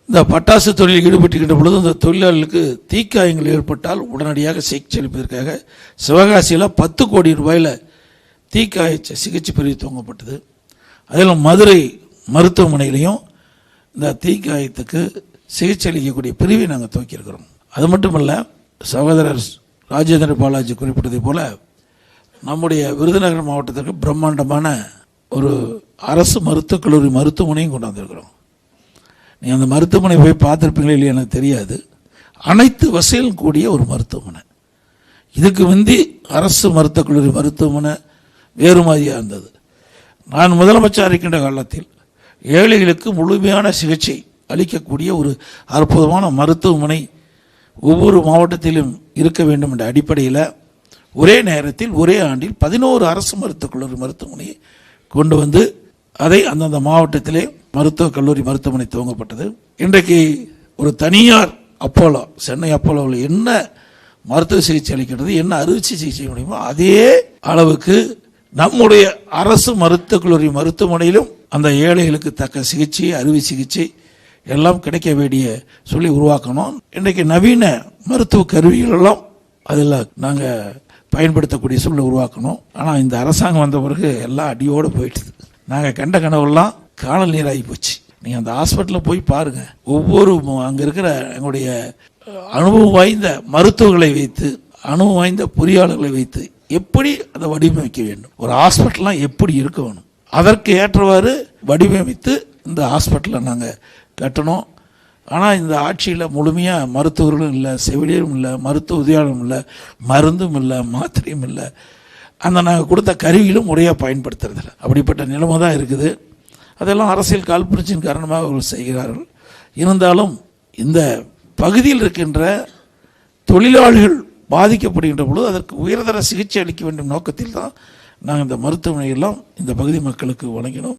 இந்த பட்டாசு தொழிலில் ஈடுபட்டுக்கின்ற பொழுது இந்த தொழிலாளர்களுக்கு தீக்காயங்கள் ஏற்பட்டால் உடனடியாக சிகிச்சை அளிப்பதற்காக சிவகாசியில் 10 கோடி ரூபாயில் தீக்காய சிகிச்சை பிரிவு துவங்கப்பட்டது. அதில் மதுரை மருத்துவமனையிலையும் இந்த தீக்காயத்துக்கு சிகிச்சை அளிக்கக்கூடிய பிரிவை நாங்கள் துவக்கியிருக்கிறோம். அது மட்டுமல்ல, சகோதரர் ராஜேந்திர பாலாஜி குறிப்பிட்டதை போல நம்முடைய விருதுநகர் மாவட்டத்திற்கு பிரம்மாண்டமான ஒரு அரசு மருத்துவக் கல்லூரி மருத்துவமனையும் கொண்டு வந்திருக்கிறோம். நீங்கள் அந்த மருத்துவமனை போய் பார்த்துருப்பீங்களே இல்லையா எனக்கு தெரியாது. அனைத்து வசதியும் கூடிய ஒரு மருத்துவமனை. இதுக்கு முந்தி அரசு மருத்துவக் கல்லூரி மருத்துவமனை வேறு மாதிரியாக இருந்தது. நான் முதலமைச்சர் இருக்கின்ற காலத்தில் ஏழைகளுக்கு முழுமையான சிகிச்சை அளிக்கக்கூடிய ஒரு அற்புதமான மருத்துவமனை ஒவ்வொரு மாவட்டத்திலும் இருக்க வேண்டும் என்ற அடிப்படையில் ஒரே நேரத்தில் ஒரே ஆண்டில் 11 அரசு மருத்துவக் கல்லூரி மருத்துவமனையை கொண்டு வந்து அதை அந்தந்த மாவட்டத்திலே மருத்துவக் கல்லூரி மருத்துவமனை துவங்கப்பட்டது. இன்றைக்கு ஒரு தனியார் அப்போலோ, சென்னை அப்போலோவில் என்ன மருத்துவ சிகிச்சை அளிக்கிறது, என்ன அறுவை சிகிச்சை முடியுமோ அதே அளவுக்கு நம்முடைய அரசு மருத்துவக் கல்லூரி மருத்துவமனையிலும் அந்த ஏழைகளுக்கு தக்க சிகிச்சை, அறுவை சிகிச்சை எல்லாம் கிடைக்க வேண்டிய சொல்லி உருவாக்கணும். இன்றைக்கு நவீன மருத்துவ கருவிகள் எல்லாம் அதில் நாங்கள் பயன்படுத்தக்கூடிய சூழ்நிலை உருவாக்கணும். ஆனால் இந்த அரசாங்கம் வந்த பிறகு எல்லாம் அடியோடு போயிட்டுது. நாங்கள் கண்ட கனவெல்லாம் காணல் நீராகி போச்சு. நீங்கள் அந்த ஹாஸ்பிட்டலில் போய் பாருங்கள். ஒவ்வொரு அங்கே இருக்கிற எங்களுடைய அனுபவம் வாய்ந்த மருத்துவர்களை வைத்து, அனுபவம் வாய்ந்த பொறியாளர்களை வைத்து எப்படி அதை வடிவமைக்க வேண்டும், ஒரு ஹாஸ்பிட்டல்லாம் எப்படி இருக்க வேணும், அதற்கு ஏற்றவாறு வடிவமைத்து இந்த ஹாஸ்பிட்டலை நாங்கள் கட்டணும். ஆனால் இந்த ஆட்சியில் முழுமையாக மருத்துவர்களும் இல்லை, செவிலியரும் இல்லை, மருத்துவ உதவியாளரும் இல்லை, மருந்தும் இல்லை, மாத்திரையும் இல்லை, அந்த நாங்கள் கொடுத்த கருவிகளும் முறையாக பயன்படுத்துறதில்லை. அப்படிப்பட்ட நிலைமை தான் இருக்குது. அதெல்லாம் அரசியல் காழ்ப்புணர்ச்சியின் காரணமாக அவர்கள் செய்கிறார்கள். இருந்தாலும் இந்த பகுதியில் இருக்கின்ற தொழிலாளிகள் பாதிக்கப்படுகின்ற பொழுது அதற்கு உயர்தர சிகிச்சை அளிக்க வேண்டும் நோக்கத்தில் தான் நாங்கள் இந்த மருத்துவமனையெல்லாம் இந்த பகுதி மக்களுக்கு வழங்கினோம்.